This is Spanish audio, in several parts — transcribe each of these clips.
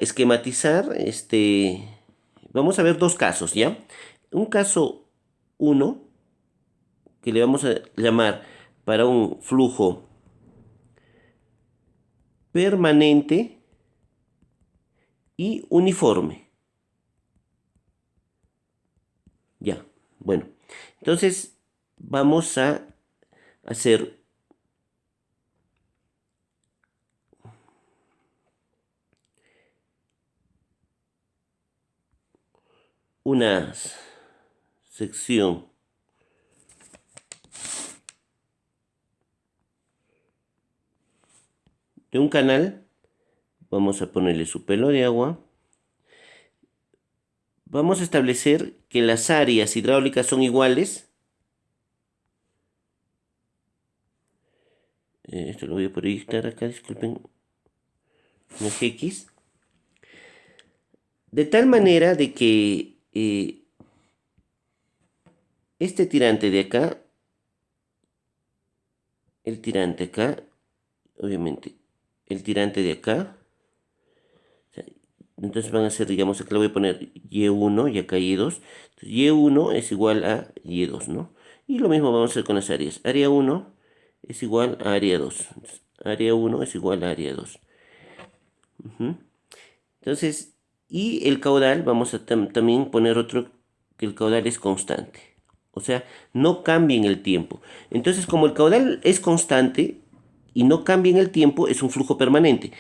esquematizar, vamos a ver dos casos, ¿ya? Un caso uno, que le vamos a llamar para un flujo permanente y uniforme. Ya, bueno. Entonces, vamos a hacer una sección de un canal. Vamos a ponerle su pelo de agua. Vamos a establecer que las áreas hidráulicas son iguales. Esto lo voy a proyectar acá, disculpen. Un eje X. De tal manera de que este tirante de acá, el tirante acá, obviamente, el tirante de acá, o sea, entonces van a ser, digamos, acá le voy a poner Y1 y acá Y2. Entonces, Y1 es igual a Y2, ¿no? Y lo mismo vamos a hacer con las áreas. Área 1 es igual a área 2. Entonces, área 1 es igual a área 2. Entonces, y el caudal, vamos a también poner otro, que el caudal es constante. O sea, no cambia en el tiempo. Entonces, como el caudal es constante y no cambia en el tiempo, es un flujo permanente.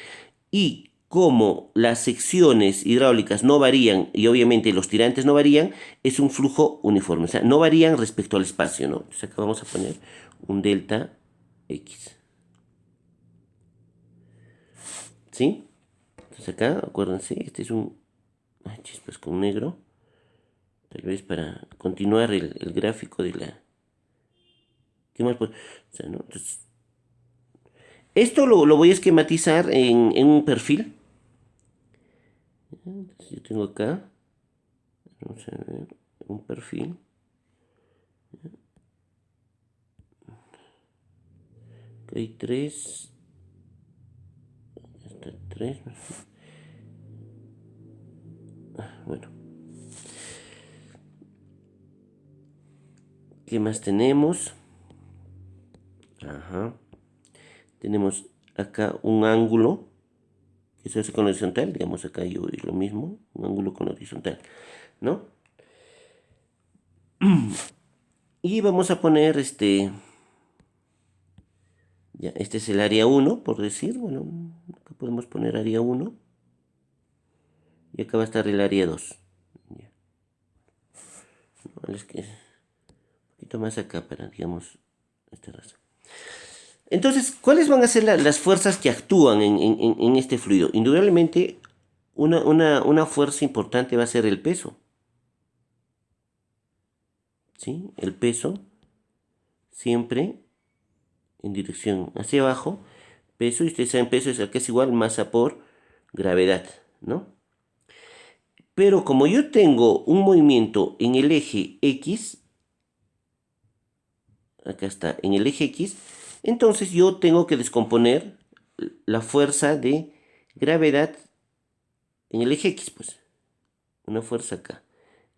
Y como las secciones hidráulicas no varían y obviamente los tirantes no varían, es un flujo uniforme. O sea, no varían respecto al espacio, ¿no? Entonces acá vamos a poner un delta X. ¿Sí? Entonces acá, acuérdense, este es un... Ay, chispas con negro. Tal vez para continuar el gráfico de la... ¿Qué más? Pues, o sea, ¿no? Entonces, esto lo voy a esquematizar en un perfil. Entonces, yo tengo acá, vamos a ver, un perfil. Acá hay tres. Hasta tres. Bueno, ¿qué más tenemos? Ajá. Tenemos acá un ángulo que se hace con horizontal. Digamos acá yo lo mismo, un ángulo con horizontal, ¿no? Y vamos a poner ya, este es el área 1, por decir. Bueno, acá podemos poner área 1. Y acá va a estar el área 2. Ya. No, es que un poquito más acá para, digamos, esta raza. Entonces, ¿cuáles van a ser las fuerzas que actúan en este fluido? Indudablemente, una fuerza importante va a ser el peso. ¿Sí? El peso siempre en dirección hacia abajo. Peso, y ustedes saben, peso es acá es igual masa por gravedad, ¿no? Pero como yo tengo un movimiento en el eje X, acá está, en el eje X, entonces yo tengo que descomponer la fuerza de gravedad en el eje X, pues, una fuerza acá.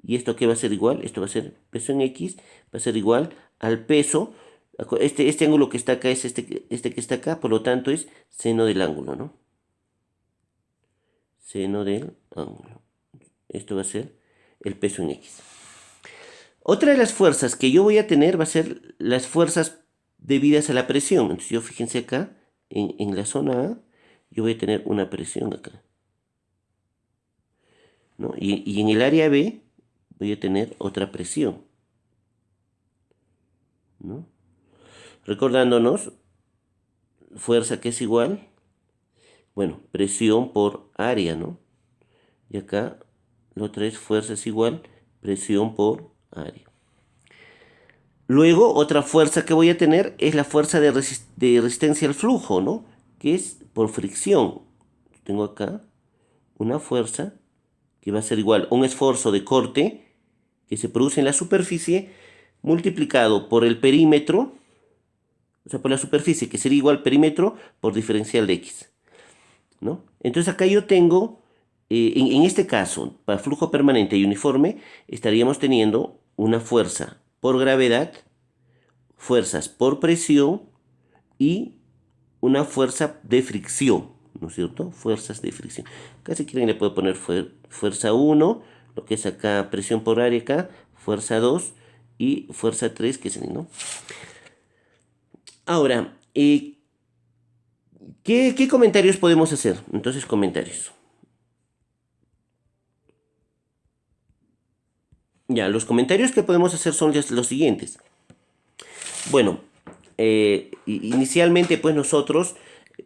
¿Y esto qué va a ser igual? Esto va a ser peso en X, va a ser igual al peso. Este ángulo que está acá es este que está acá, por lo tanto es seno del ángulo, ¿no? Seno del ángulo. Esto va a ser el peso en X. Otra de las fuerzas que yo voy a tener va a ser las fuerzas debidas a la presión. Entonces yo fíjense acá, en la zona A, yo voy a tener una presión acá, ¿no? Y en el área B voy a tener otra presión, ¿no? Recordándonos, fuerza que es igual, bueno, presión por área, ¿no? Y acá la otra es fuerza es igual, presión por área. Luego, otra fuerza que voy a tener es la fuerza de resistencia al flujo, ¿no? Que es por fricción. Tengo acá una fuerza que va a ser igual a un esfuerzo de corte que se produce en la superficie multiplicado por el perímetro, o sea, por la superficie, que sería igual perímetro por diferencial de X, ¿no? Entonces acá yo tengo en este caso, para flujo permanente y uniforme, estaríamos teniendo una fuerza por gravedad, fuerzas por presión y una fuerza de fricción, ¿no es cierto? Fuerzas de fricción. Acá si quieren le puedo poner fuerza 1, lo que es acá presión por área acá, fuerza 2 y fuerza 3, que es el, ¿no? Ahora, ¿qué comentarios podemos hacer? Entonces, comentarios. Ya, los comentarios que podemos hacer son los siguientes. Bueno, inicialmente pues nosotros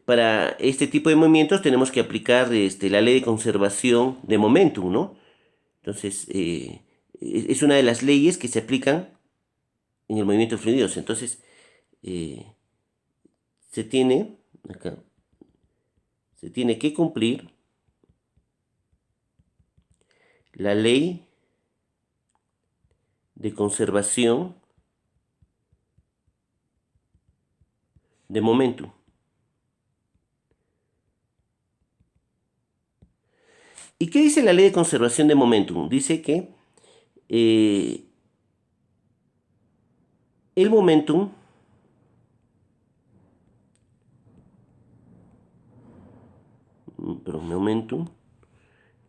para este tipo de movimientos tenemos que aplicar la ley de conservación de momentum, ¿no? Entonces, es una de las leyes que se aplican en el movimiento de fluidos. Entonces, eh, se tiene, acá, se tiene que cumplir la ley de conservación de momentum. ¿Y qué dice la ley de conservación de momentum? Dice que eh, el momentum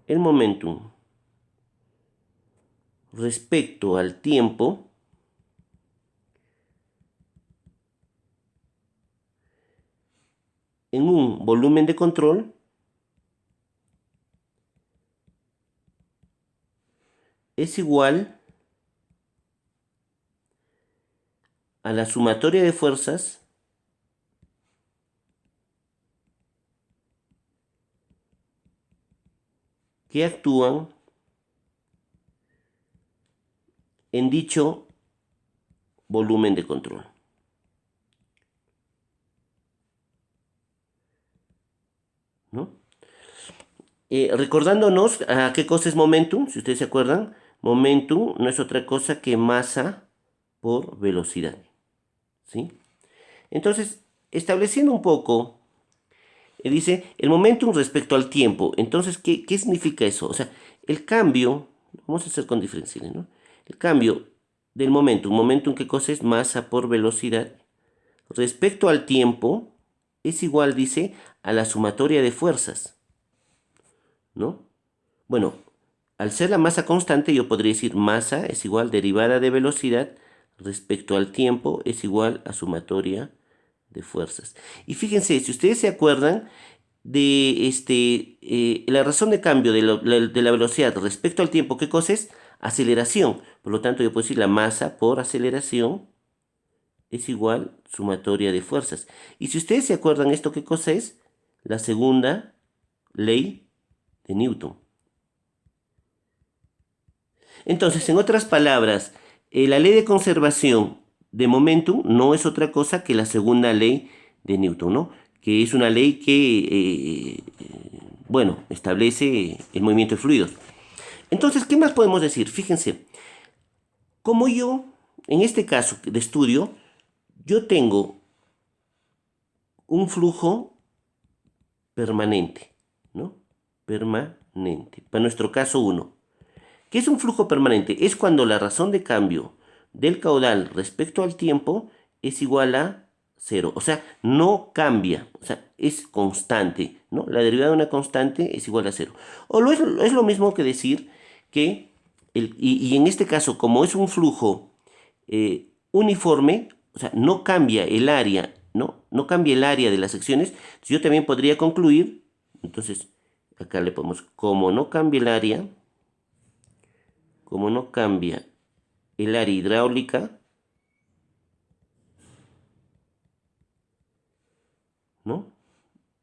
el momentum respecto al tiempo en un volumen de control es igual a la sumatoria de fuerzas que actúan en dicho volumen de control. ¿No? Recordándonos a qué cosa es momentum, si ustedes se acuerdan, momentum no es otra cosa que masa por velocidad. ¿Sí? Entonces, estableciendo un poco, dice el momentum respecto al tiempo. Entonces, ¿qué significa eso? O sea, el cambio, vamos a hacer con diferenciales, ¿no? El cambio del momentum, ¿qué cosa es? Masa por velocidad, respecto al tiempo, es igual, dice, a la sumatoria de fuerzas, ¿no? Bueno, al ser la masa constante, yo podría decir masa es igual derivada de velocidad respecto al tiempo es igual a sumatoria de fuerzas. Y fíjense, si ustedes se acuerdan de la razón de cambio de la velocidad respecto al tiempo, ¿qué cosa es? Aceleración. Por lo tanto, yo puedo decir la masa por aceleración es igual sumatoria de fuerzas. Y si ustedes se acuerdan esto, ¿qué cosa es? La segunda ley de Newton. Entonces, en otras palabras, la ley de conservación de momentum no es otra cosa que la segunda ley de Newton, ¿no? Que es una ley que, bueno, establece el movimiento de fluidos. Entonces, ¿qué más podemos decir? Fíjense, como yo, en este caso de estudio, yo tengo un flujo permanente, ¿no? Permanente. Para nuestro caso 1. ¿Qué es un flujo permanente? Es cuando la razón de cambio del caudal respecto al tiempo es igual a cero. O sea, no cambia. O sea, es constante, ¿no? La derivada de una constante es igual a cero. O es lo mismo que decir que, y en este caso, como es un flujo uniforme, o sea, no cambia el área, ¿no? No cambia el área de las secciones. Yo también podría concluir, entonces, acá le ponemos, como no cambia el área hidráulica, ¿no?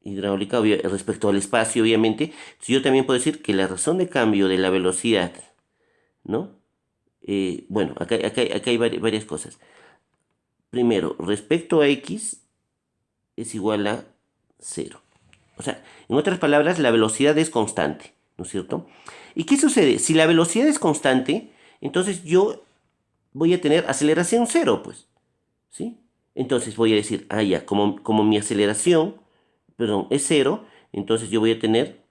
Hidráulica respecto al espacio, obviamente. Yo también puedo decir que la razón de cambio de la velocidad, ¿no? Bueno, acá hay varias cosas. Primero, respecto a x es igual a cero. O sea, en otras palabras, la velocidad es constante, ¿no es cierto? ¿Y qué sucede? Si la velocidad es constante, entonces yo voy a tener aceleración cero, pues, ¿sí? Entonces voy a decir, ya, como mi aceleración, perdón, es cero, entonces yo voy a tener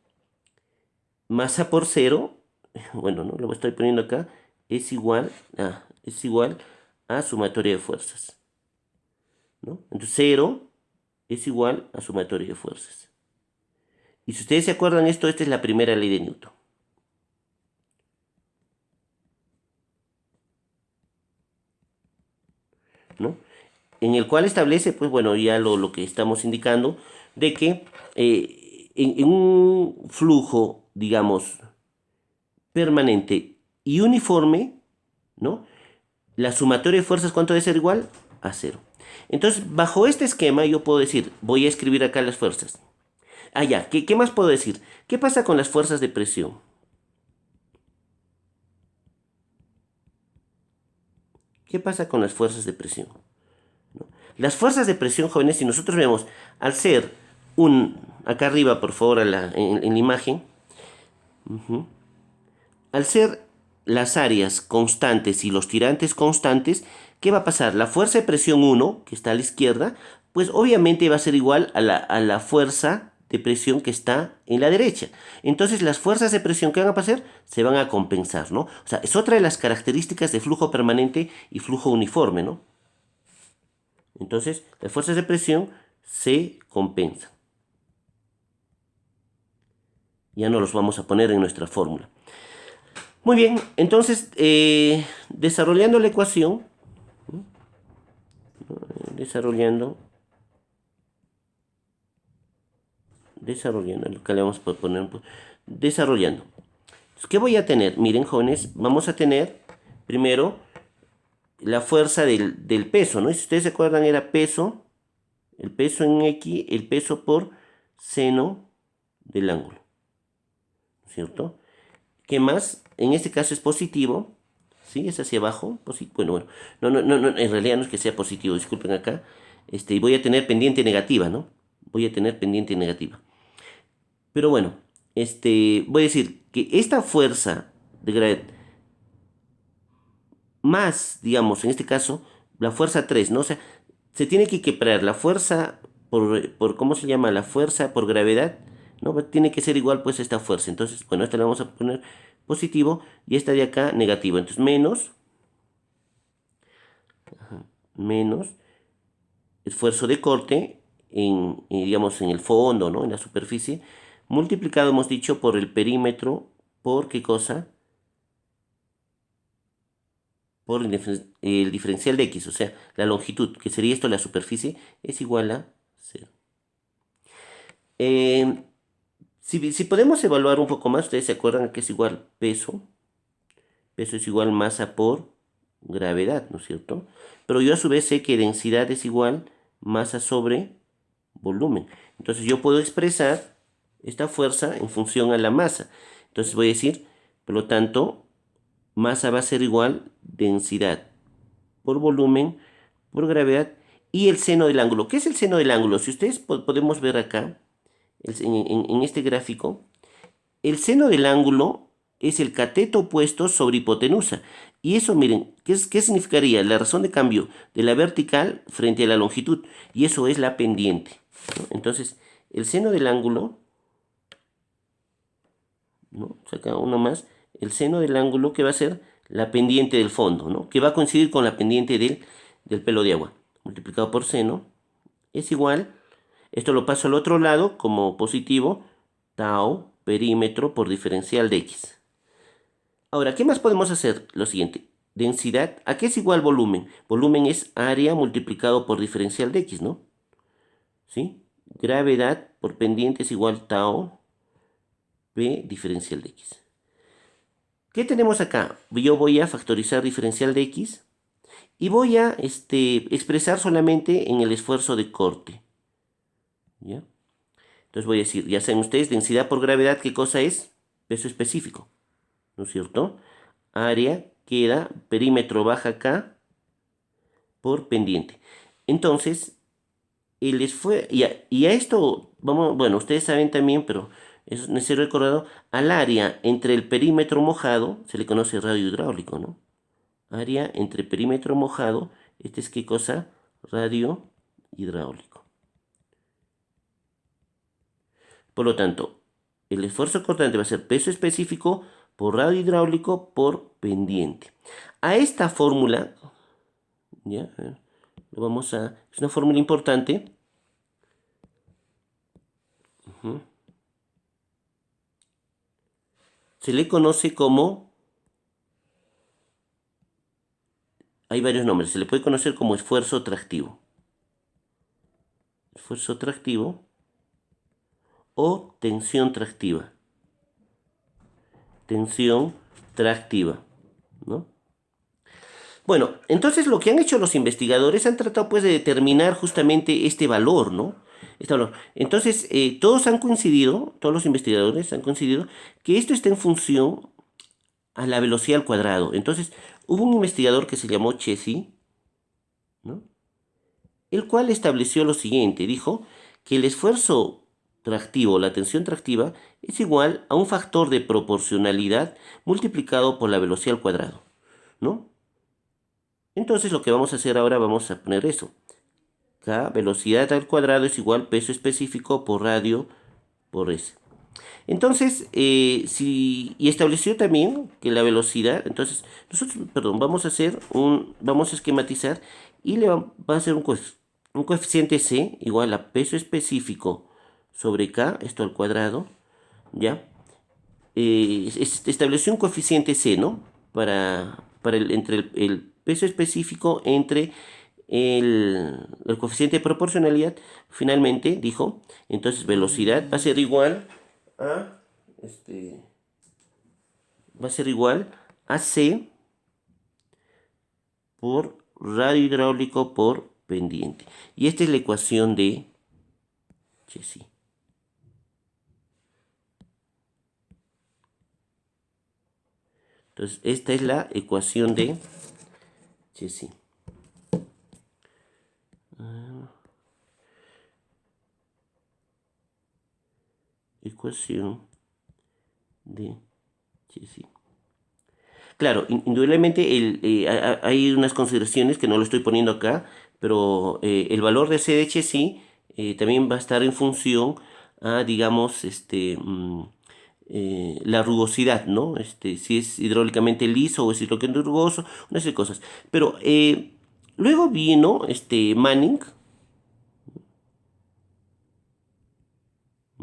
masa por cero, bueno, no lo estoy poniendo acá, es igual a sumatoria de fuerzas, ¿no? Entonces cero es igual a sumatoria de fuerzas. Y si ustedes se acuerdan esto, esta es la primera ley de Newton, ¿no? En el cual establece, pues bueno, ya lo que estamos indicando, de que en un flujo, digamos, permanente y uniforme, ¿no? La sumatoria de fuerzas, ¿cuánto debe ser igual? A cero. Entonces, bajo este esquema yo puedo decir, voy a escribir acá las fuerzas. Ah, ya, ¿qué más puedo decir? ¿Qué pasa con las fuerzas de presión? ¿Qué pasa con las fuerzas de presión? Las fuerzas de presión, jóvenes, si nosotros vemos, al ser acá arriba, por favor, en la imagen, al ser las áreas constantes y los tirantes constantes, ¿qué va a pasar? La fuerza de presión 1, que está a la izquierda, pues obviamente va a ser igual a la fuerza de presión que está en la derecha. Entonces las fuerzas de presión que van a pasar se van a compensar, ¿no? O sea, es otra de las características de flujo permanente y flujo uniforme, ¿no? Entonces las fuerzas de presión se compensan. Ya no los vamos a poner en nuestra fórmula. Muy bien, entonces desarrollando la ecuación, desarrollando, acá le vamos a poner, desarrollando. Entonces, ¿qué voy a tener? Miren, jóvenes, vamos a tener primero la fuerza del peso, ¿no? Si ustedes se acuerdan, era peso, el peso en X, el peso por seno del ángulo, ¿cierto? ¿Qué más? En este caso es positivo, ¿sí? Es hacia abajo, bueno, no, en realidad no es que sea positivo, disculpen acá, y voy a tener pendiente negativa, ¿no? Voy a tener pendiente negativa. Pero bueno, voy a decir que esta fuerza de gravedad más, digamos, en este caso, la fuerza 3, ¿no? O sea, se tiene que equiparar la fuerza ¿cómo se llama? La fuerza por gravedad, ¿no? Tiene que ser igual pues a esta fuerza. Entonces, bueno, esta la vamos a poner positivo y esta de acá negativo. Entonces, menos esfuerzo de corte digamos, en el fondo, ¿no? En la superficie, multiplicado, hemos dicho, por el perímetro, ¿por qué cosa? Por el diferencial de x, o sea, la longitud, que sería esto la superficie, es igual a 0. Eh, si podemos evaluar un poco más, ustedes se acuerdan que es igual peso es igual masa por gravedad, ¿no es cierto? Pero yo a su vez sé que densidad es igual masa sobre volumen. Entonces yo puedo expresar esta fuerza en función a la masa. Entonces voy a decir, por lo tanto, masa va a ser igual densidad por volumen, por gravedad y el seno del ángulo. ¿Qué es el seno del ángulo? Si ustedes podemos ver acá, en este gráfico, el seno del ángulo es el cateto opuesto sobre hipotenusa. Y eso, miren, ¿qué significaría? La razón de cambio de la vertical frente a la longitud. Y eso es la pendiente, ¿no? Entonces, el seno del ángulo, ¿no? Saca uno más. El seno del ángulo que va a ser la pendiente del fondo, ¿no? Que va a coincidir con la pendiente del pelo de agua. Multiplicado por seno es igual. Esto lo paso al otro lado como positivo. Tau perímetro por diferencial de x. Ahora, ¿qué más podemos hacer? Lo siguiente. Densidad, ¿a qué es igual volumen? Volumen es área multiplicado por diferencial de x, ¿no? ¿Sí? Gravedad por pendiente es igual tau p diferencial de x. ¿Qué tenemos acá? Yo voy a factorizar diferencial de x y voy a expresar solamente en el esfuerzo de corte. ¿Ya? Entonces voy a decir, ya saben ustedes, densidad por gravedad, ¿qué cosa es? Peso específico, ¿no es cierto? Área queda, perímetro baja acá por pendiente. Entonces, y a esto, vamos, bueno, ustedes saben también, pero es necesario recordar, al área entre el perímetro mojado, se le conoce radio hidráulico, ¿no? Área entre perímetro mojado, este es qué cosa, radio hidráulico. Por lo tanto, el esfuerzo constante va a ser peso específico por radio hidráulico por pendiente. A esta fórmula, ya, es una fórmula importante. Se le conoce como, hay varios nombres, se le puede conocer como esfuerzo tractivo. Esfuerzo tractivo o tensión tractiva. Tensión tractiva, ¿no? Bueno, entonces lo que han hecho los investigadores han tratado pues de determinar justamente este valor, ¿no? Este valor. Entonces, todos han coincidido, todos los investigadores han coincidido que esto está en función a la velocidad al cuadrado. Entonces, hubo un investigador que se llamó Chesi, ¿no? El cual estableció lo siguiente, dijo que el esfuerzo tractivo, la tensión tractiva, es igual a un factor de proporcionalidad multiplicado por la velocidad al cuadrado, ¿no? Entonces lo que vamos a hacer ahora, vamos a poner eso. K, velocidad al cuadrado es igual peso específico por radio por S. Entonces, y estableció también que la velocidad, entonces, nosotros, perdón, vamos a esquematizar y va a ser un coeficiente C igual a peso específico sobre K, esto al cuadrado, ¿ya? Estableció un coeficiente C, ¿no? Entre el peso específico entre el coeficiente de proporcionalidad, finalmente dijo, entonces velocidad va a ser igual a, va a ser igual a C por radio hidráulico por pendiente. Y esta es la ecuación de Chesi. Entonces, esta es la ecuación de Chesi. Ecuación de Chesi. Claro, indudablemente hay unas consideraciones que no lo estoy poniendo acá, pero el valor de C de Chesi también va a estar en función a, digamos, la rugosidad, ¿no? Si es hidráulicamente liso o es hidráulicamente rugoso, una serie de cosas. Pero luego vino Manning,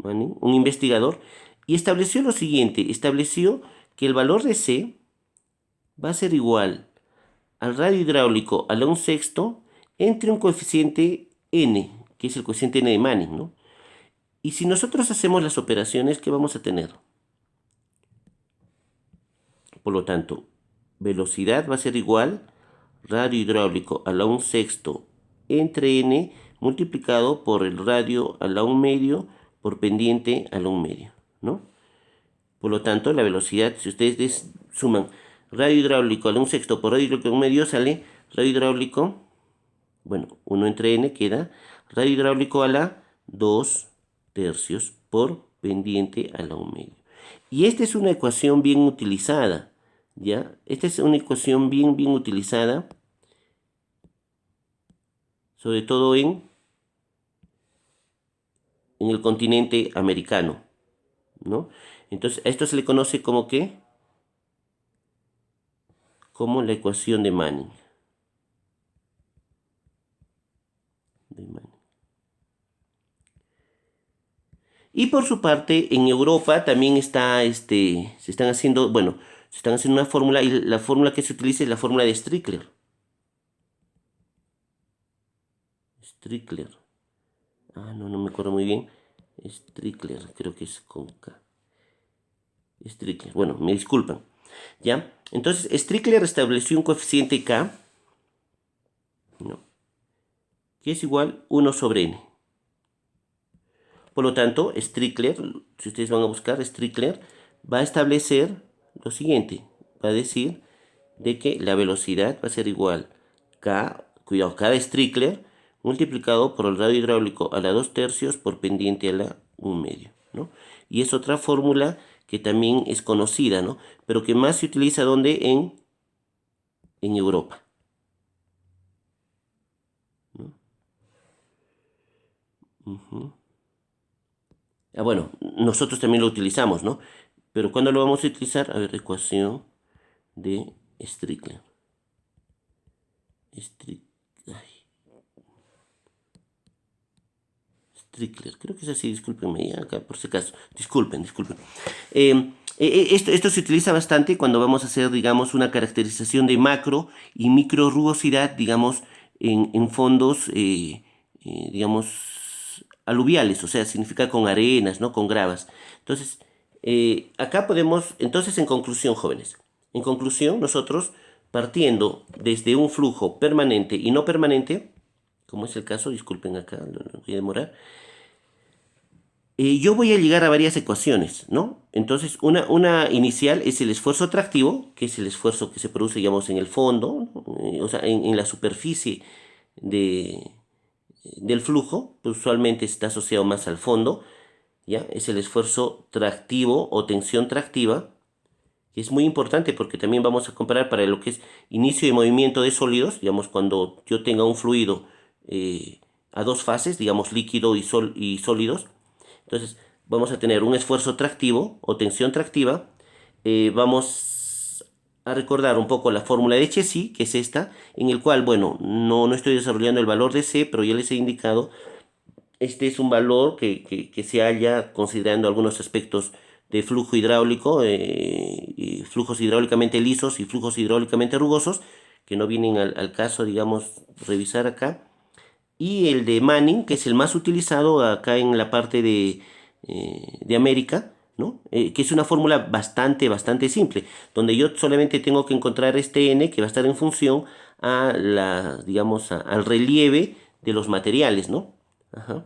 un investigador, y estableció lo siguiente, estableció que el valor de C va a ser igual al radio hidráulico a la 1/6 entre un coeficiente n, que es el coeficiente n de Manning, ¿no? Y si nosotros hacemos las operaciones, ¿qué vamos a tener? Por lo tanto, velocidad va a ser igual radio hidráulico a la 1/6 entre n multiplicado por el radio a la 1/2 por pendiente a la 1/2, ¿no? Por lo tanto, la velocidad, si ustedes suman radio hidráulico a la 1/6 por radio hidráulico a la 1/2, sale radio hidráulico, bueno, 1 entre n queda radio hidráulico a la 2/3 por pendiente a la 1/2. Y esta es una ecuación bien utilizada, ¿ya? Esta es una ecuación bien utilizada, sobre todo en el continente americano, ¿no? Entonces, a esto se le conoce como ¿qué? Como la ecuación de Manning. Y por su parte, en Europa también se están haciendo, bueno, se están haciendo una fórmula y la fórmula que se utiliza es la fórmula de Strickler. Strickler. No me acuerdo muy bien. Strickler, creo que es con K. Strickler, bueno, me disculpan. ¿Ya? Entonces, Strickler estableció un coeficiente K, ¿no? Que es igual 1 sobre n. Por lo tanto, Strickler, si ustedes van a buscar, Strickler va a establecer lo siguiente. Va a decir de que la velocidad va a ser igual cuidado, K de Strickler multiplicado por el radio hidráulico a la 2/3 por pendiente a la 1/2, ¿no? Y es otra fórmula que también es conocida, ¿no? Pero que más se utiliza ¿dónde? En Europa, ¿no? Bueno, nosotros también lo utilizamos, ¿no? Pero ¿cuándo lo vamos a utilizar? A ver, ecuación de Strickler. Ay, Strickler, creo que es así, discúlpenme, ya acá por si acaso. Disculpen. Esto se utiliza bastante cuando vamos a hacer, digamos, una caracterización de macro y micro rugosidad, digamos, en fondos, digamos, aluviales, o sea, significa con arenas, ¿no? Con gravas. Entonces, acá podemos, entonces, en conclusión, jóvenes, en conclusión, nosotros, partiendo desde un flujo permanente y no permanente, como es el caso, disculpen acá, lo voy a demorar, yo voy a llegar a varias ecuaciones, ¿no? Entonces, una inicial es el esfuerzo tractivo, que es el esfuerzo que se produce, digamos, en el fondo, ¿no? O sea, en la superficie de, del flujo, pues usualmente está asociado más al fondo, ¿ya? Es el esfuerzo tractivo o tensión tractiva, que es muy importante porque también vamos a comparar para lo que es inicio de movimiento de sólidos, digamos, cuando yo tenga un fluido a dos fases, digamos, líquido y sólidos. Entonces, vamos a tener un esfuerzo tractivo o tensión tractiva. Vamos a recordar un poco la fórmula de Chezy, que es esta, en el cual, bueno, no estoy desarrollando el valor de C, pero ya les he indicado, este es un valor que se halla considerando algunos aspectos de flujo hidráulico, y flujos hidráulicamente lisos y flujos hidráulicamente rugosos, que no vienen al caso, digamos, revisar acá. Y el de Manning, que es el más utilizado acá en la parte de América, ¿no? Que es una fórmula bastante simple, donde yo solamente tengo que encontrar este n que va a estar en función a digamos, al relieve de los materiales, ¿no? Ajá.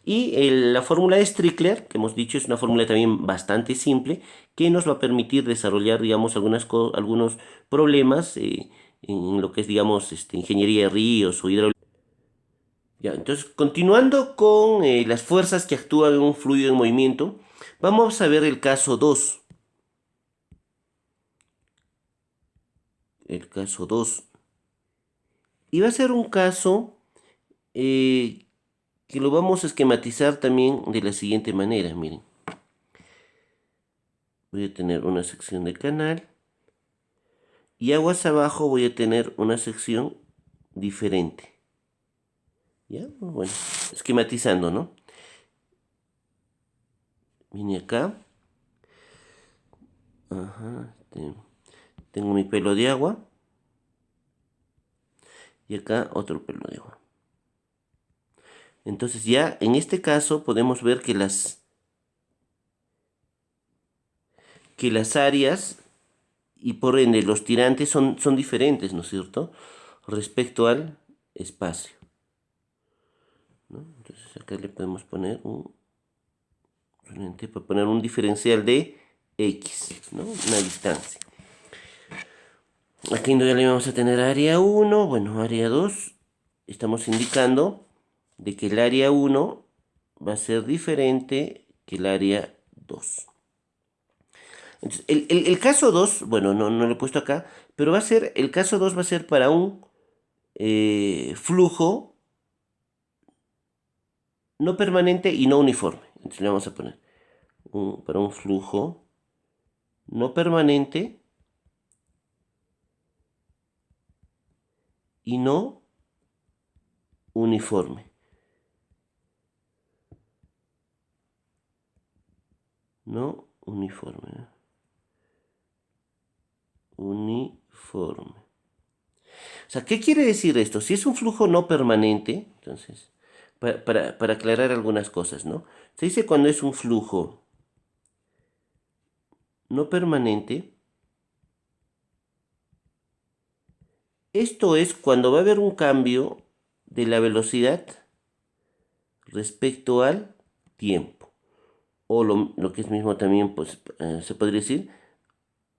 Y la fórmula de Strickler, que hemos dicho, es una fórmula también bastante simple, que nos va a permitir desarrollar, digamos, algunos problemas en lo que es, digamos, ingeniería de ríos o hidráulica. Ya, entonces, continuando con las fuerzas que actúan en un fluido en movimiento, vamos a ver el caso 2. El caso 2. Y va a ser un caso eh, que lo vamos a esquematizar también de la siguiente manera. Miren, voy a tener una sección de canal y aguas abajo voy a tener una sección diferente. ¿Ya? Bueno, esquematizando, ¿no? Vine acá. Ajá, tengo mi pelo de agua. Y acá otro pelo de agua. Entonces ya en este caso podemos ver que las áreas y por ende los tirantes son diferentes, ¿no es cierto? Respecto al espacio, ¿no? Entonces acá le podemos poner un diferencial de X, ¿no? Una distancia. Aquí ya le vamos a tener área 1, bueno, área 2. Estamos indicando de que el área 1 va a ser diferente que el área 2. Entonces, el caso 2, bueno, no lo he puesto acá, pero el caso 2 va a ser para un flujo no permanente y no uniforme. Entonces le vamos a poner para un flujo no permanente y no uniforme. No uniforme. Uniforme. O sea, ¿qué quiere decir esto? Si es un flujo no permanente, entonces, para aclarar algunas cosas, ¿no? Se dice cuando es un flujo no permanente, esto es cuando va a haber un cambio de la velocidad respecto al tiempo. O lo que es mismo también, pues, se podría decir,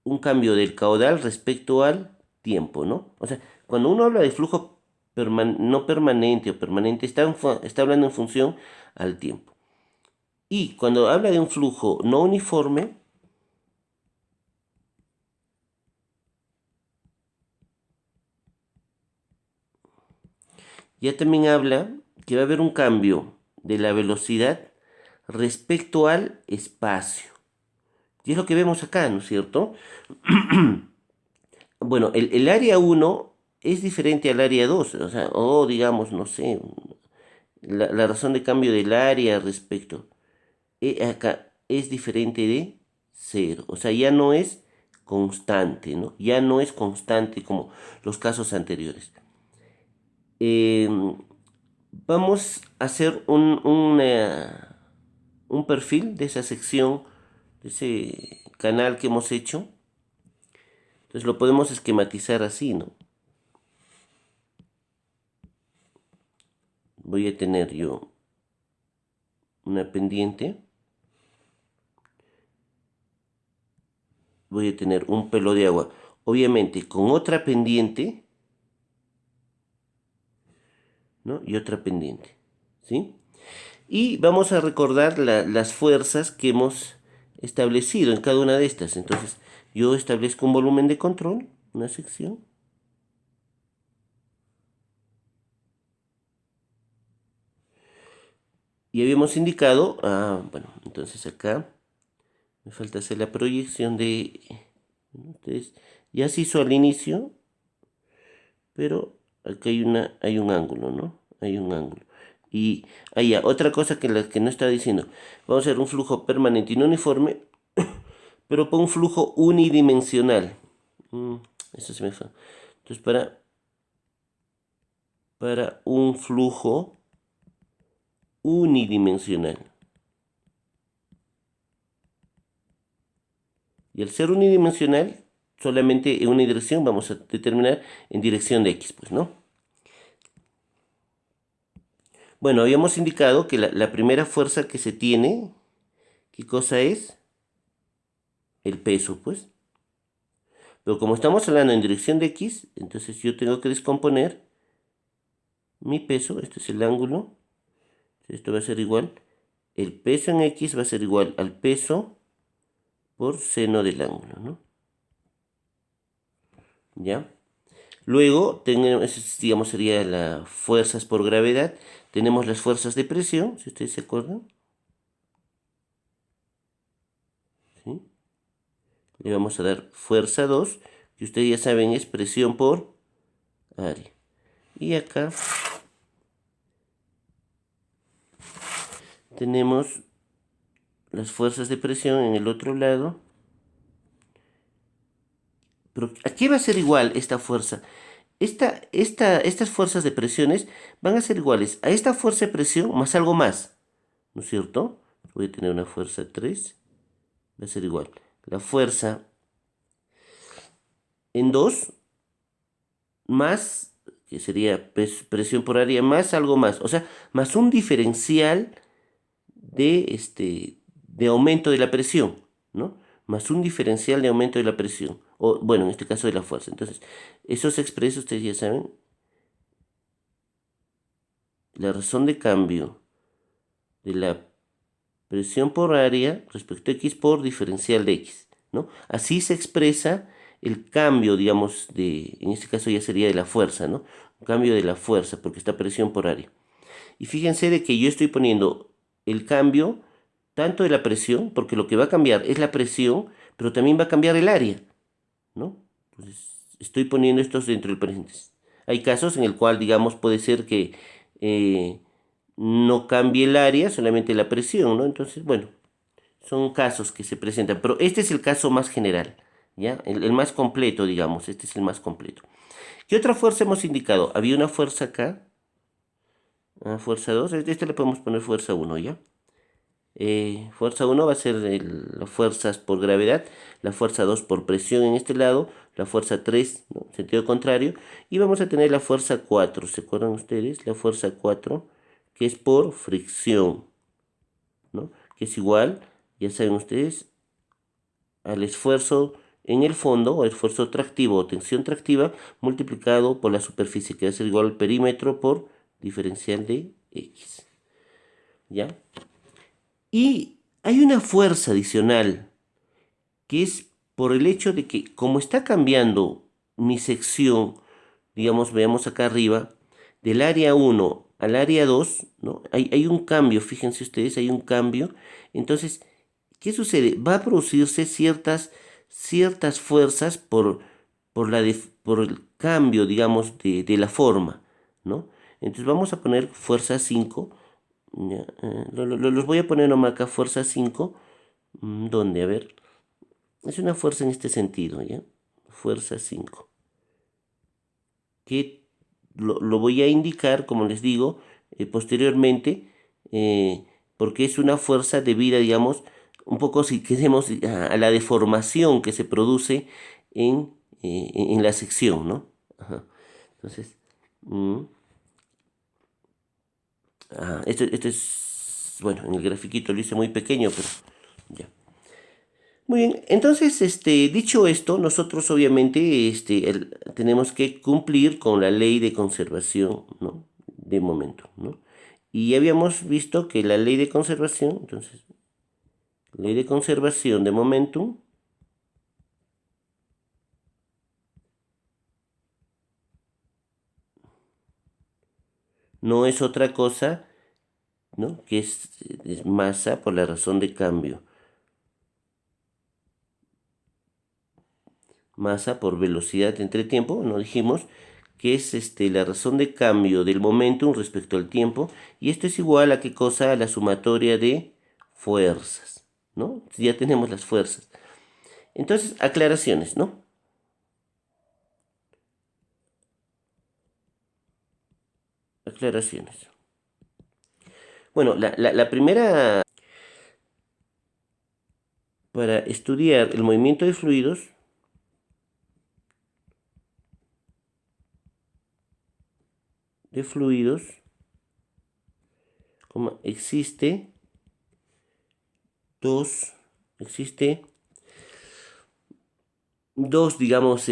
un cambio del caudal respecto al tiempo, ¿no? O sea, cuando uno habla de flujo no permanente o permanente, está hablando en función al tiempo. Y cuando habla de un flujo no uniforme, ya también habla que va a haber un cambio de la velocidad respecto al espacio. Y es lo que vemos acá, ¿no es cierto? Bueno, el área 1 es diferente al área 2, o sea, o digamos, no sé, la razón de cambio del área respecto acá es diferente de 0, o sea, ya no es constante, ¿no? Ya no es constante como los casos anteriores. Vamos a hacer un perfil de esa sección, de ese canal que hemos hecho. Entonces lo podemos esquematizar así, ¿no? Voy a tener yo una pendiente. Voy a tener un pelo de agua. Obviamente con otra pendiente, ¿no? Y otra pendiente, ¿sí? Y vamos a recordar las fuerzas que hemos establecido en cada una de estas. Entonces yo establezco un volumen de control, una sección. Y habíamos indicado, bueno, entonces acá me falta hacer la proyección de, entonces, ya se hizo al inicio, pero acá hay un ángulo, ¿no? Hay un ángulo. Y allá, otra cosa que no está diciendo, vamos a hacer un flujo permanente y no uniforme, pero por un flujo unidimensional. Eso se me fue. Entonces, para un flujo unidimensional. Y al ser unidimensional, solamente en una dirección vamos a determinar en dirección de X, pues, ¿no? Bueno, habíamos indicado que la primera fuerza que se tiene, ¿qué cosa es? El peso, pues. Pero como estamos hablando en dirección de X, entonces yo tengo que descomponer mi peso, este es el ángulo, esto va a ser igual, el peso en X va a ser igual al peso por seno del ángulo, ¿no? ¿Ya? Luego, tenemos, digamos, sería las fuerzas por gravedad. Tenemos las fuerzas de presión, si ustedes se acuerdan. ¿Sí? Le vamos a dar fuerza 2, que ustedes ya saben es presión por área. Y acá tenemos las fuerzas de presión en el otro lado. Pero ¿a qué va a ser igual esta fuerza? Estas fuerzas de presiones van a ser iguales a esta fuerza de presión más algo más, ¿no es cierto? Voy a tener una fuerza 3, va a ser igual. La fuerza en 2 más, que sería presión por área, más algo más, o sea, más un diferencial de aumento de la presión, ¿no? Más un diferencial de aumento de la presión, o bueno, en este caso de la fuerza. Entonces, eso se expresa, ustedes ya saben, la razón de cambio de la presión por área respecto a X por diferencial de X, ¿no? Así se expresa el cambio, digamos, en este caso ya sería de la fuerza, ¿no? Un cambio de la fuerza, porque está presión por área. Y fíjense de que yo estoy poniendo el cambio tanto de la presión, porque lo que va a cambiar es la presión, pero también va a cambiar el área, ¿no? Entonces, estoy poniendo estos dentro del paréntesis. Hay casos en el cual, digamos, puede ser que no cambie el área, solamente la presión, ¿no? Entonces, bueno, son casos que se presentan, pero este es el caso más general, ¿ya? El más completo, digamos, este es el más completo. ¿Qué otra fuerza hemos indicado? Había una fuerza acá, fuerza 2, este le podemos poner fuerza 1, ¿ya? Fuerza 1 va a ser las fuerzas por gravedad, la fuerza 2 por presión en este lado, la fuerza 3, ¿no? Sentido contrario, y vamos a tener la fuerza 4, ¿se acuerdan ustedes? La fuerza 4, que es por fricción, ¿no? Que es igual, ya saben ustedes, al esfuerzo en el fondo, o esfuerzo tractivo o tensión tractiva, multiplicado por la superficie, que va a ser igual al perímetro por diferencial de X, ¿ya? Y hay una fuerza adicional, que es por el hecho de que como está cambiando mi sección, digamos, veamos acá arriba, del área 1 al área 2, ¿no? Hay un cambio, fíjense ustedes, hay un cambio. Entonces, ¿qué sucede? Va a producirse ciertas fuerzas por el cambio, digamos, de la forma, ¿no? Entonces vamos a poner fuerza 5. Ya, los voy a poner nomás acá, fuerza 5. ¿Dónde? A ver. Es una fuerza en este sentido, ¿ya? Fuerza 5. Que lo voy a indicar, como les digo, posteriormente, porque es una fuerza debida, digamos, un poco si queremos a la deformación que se produce en la sección, ¿no? Ajá. Entonces, mm, esto es, bueno, en el grafiquito lo hice muy pequeño, pero ya. Muy bien, entonces, dicho esto, nosotros obviamente tenemos que cumplir con la ley de conservación, ¿no? De momento, ¿no? Y habíamos visto que la ley de conservación, entonces, ley de conservación de momentum, no es otra cosa, ¿no? Que es masa por la razón de cambio. Masa por velocidad entre tiempo, no dijimos, que es la razón de cambio del momentum respecto al tiempo, y esto es igual a qué cosa, a la sumatoria de fuerzas, ¿no? Ya tenemos las fuerzas. Entonces, aclaraciones, ¿no? Aclaraciones. Bueno, la primera, para estudiar el movimiento de fluidos, existe dos, existe dos, digamos,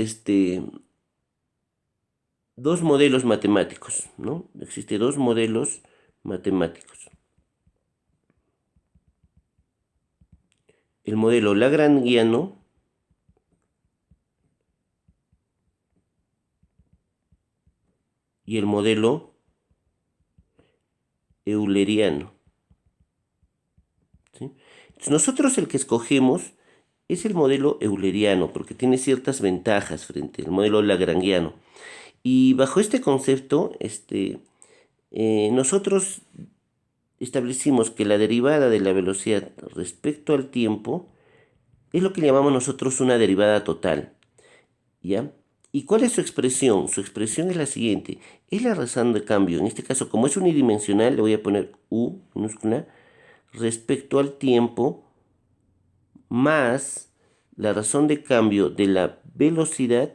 dos modelos matemáticos, ¿no? Existen dos modelos matemáticos. El modelo lagrangiano y el modelo euleriano, ¿sí? Entonces nosotros el que escogemos es el modelo euleriano porque tiene ciertas ventajas frente al modelo lagrangiano. Y bajo este concepto, nosotros establecimos que la derivada de la velocidad respecto al tiempo es lo que llamamos nosotros una derivada total, ¿ya? ¿Y cuál es su expresión? Su expresión es la siguiente. Es la razón de cambio. En este caso, como es unidimensional, le voy a poner U minúscula respecto al tiempo más la razón de cambio de la velocidad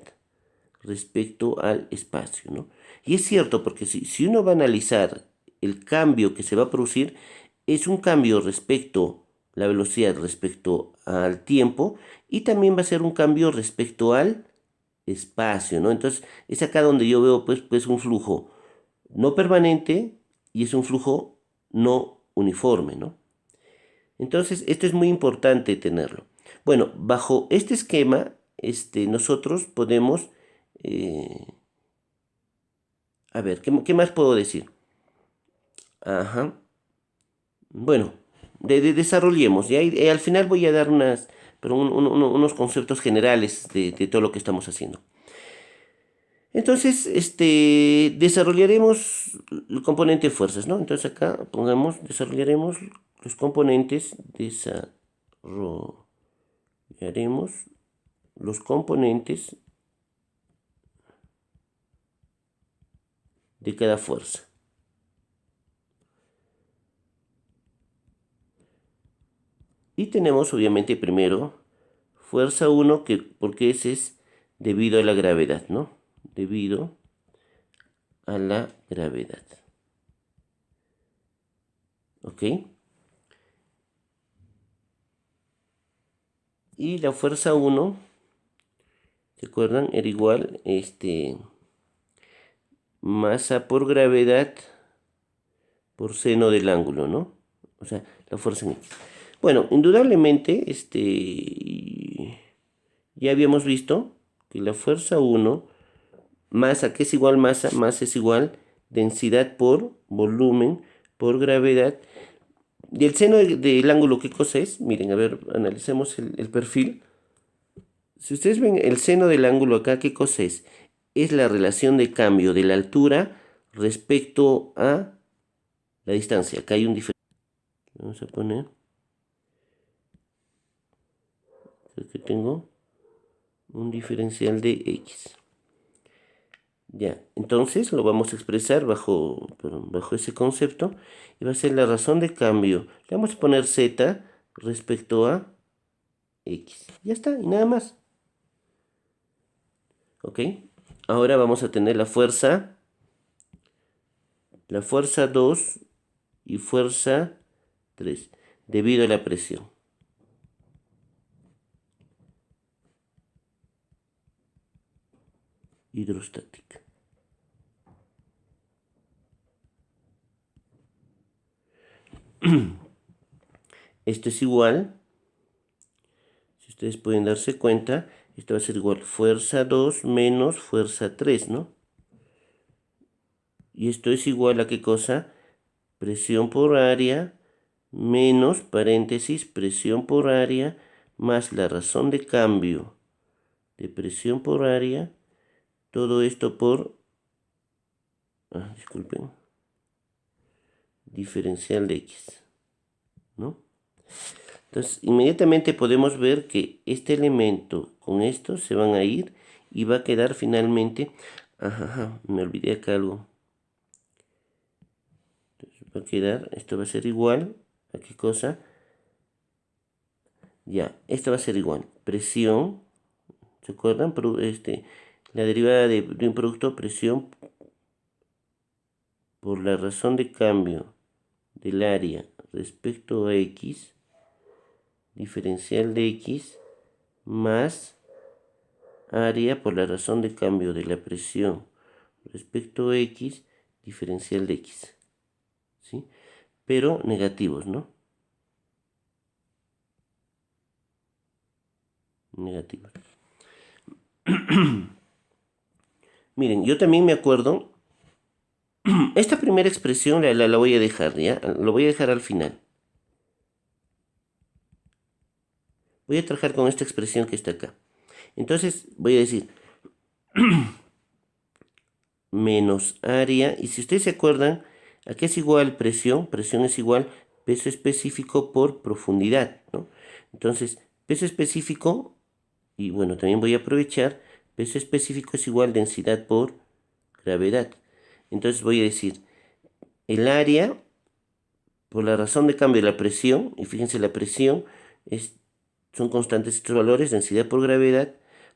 respecto al espacio, ¿no? Y es cierto, porque si uno va a analizar el cambio que se va a producir, es un cambio respecto la velocidad respecto al tiempo y también va a ser un cambio respecto al espacio, ¿no? Entonces es acá donde yo veo pues un flujo no permanente y es un flujo no uniforme, ¿no? Entonces esto es muy importante tenerlo. Bueno, bajo este esquema, nosotros podemos, eh, a ver, ¿qué más puedo decir? Ajá. Bueno, desarrollemos, ¿ya? Y al final voy a dar unos conceptos generales de todo lo que estamos haciendo. Entonces, desarrollaremos el componente de fuerzas, ¿no? Entonces acá desarrollaremos los componentes, desarrollaremos los componentes de cada fuerza. Y tenemos obviamente primero fuerza 1, porque ese es debido a la gravedad, ¿no? Debido a la gravedad. ¿Ok? Y la fuerza 1, ¿se acuerdan? Era igual, masa por gravedad por seno del ángulo, ¿no? O sea, la fuerza en X. Bueno, indudablemente, ya habíamos visto que la fuerza 1, masa, que es igual masa es igual densidad por volumen por gravedad. Y el seno del ángulo, ¿qué cosa es? Miren, a ver, analicemos el perfil. Si ustedes ven el seno del ángulo acá, ¿qué cosa es? Es la relación de cambio de la altura respecto a la distancia. Acá hay un diferencial. Vamos a poner. Creo que tengo un diferencial de x. Ya, entonces lo vamos a expresar bajo ese concepto. Y va a ser la razón de cambio. Le vamos a poner z respecto a x. Ya está, y nada más. ¿Ok? Ahora vamos a tener la fuerza 2 y fuerza 3, debido a la presión. Hidrostática. Esto es igual, si ustedes pueden darse cuenta, esto va a ser igual fuerza 2 menos fuerza 3, ¿no? Y esto es igual a ¿qué cosa? Presión por área menos, paréntesis, presión por área más la razón de cambio de presión por área. Todo esto por, disculpen, diferencial de x, ¿no? Entonces, inmediatamente podemos ver que este elemento con esto se van a ir y va a quedar finalmente, me olvidé acá algo. Entonces, va a quedar, esto va a ser igual, ¿a qué cosa? Ya, esto va a ser igual, presión, ¿se acuerdan? La derivada de un producto, presión por la razón de cambio del área respecto a x, diferencial de x, más área por la razón de cambio de la presión respecto a x, diferencial de x, ¿sí? Pero negativos, ¿no? Negativos. Miren, yo también me acuerdo, esta primera expresión la voy a dejar, ¿ya? Lo voy a dejar al final. Voy a trabajar con esta expresión que está acá. Entonces voy a decir menos área, y si ustedes se acuerdan, aquí es igual presión es igual peso específico por profundidad, ¿no? Entonces, peso específico, y bueno, también voy a aprovechar, peso específico es igual densidad por gravedad. Entonces voy a decir, el área, por la razón de cambio de la presión, y fíjense, la presión son constantes estos valores, densidad por gravedad,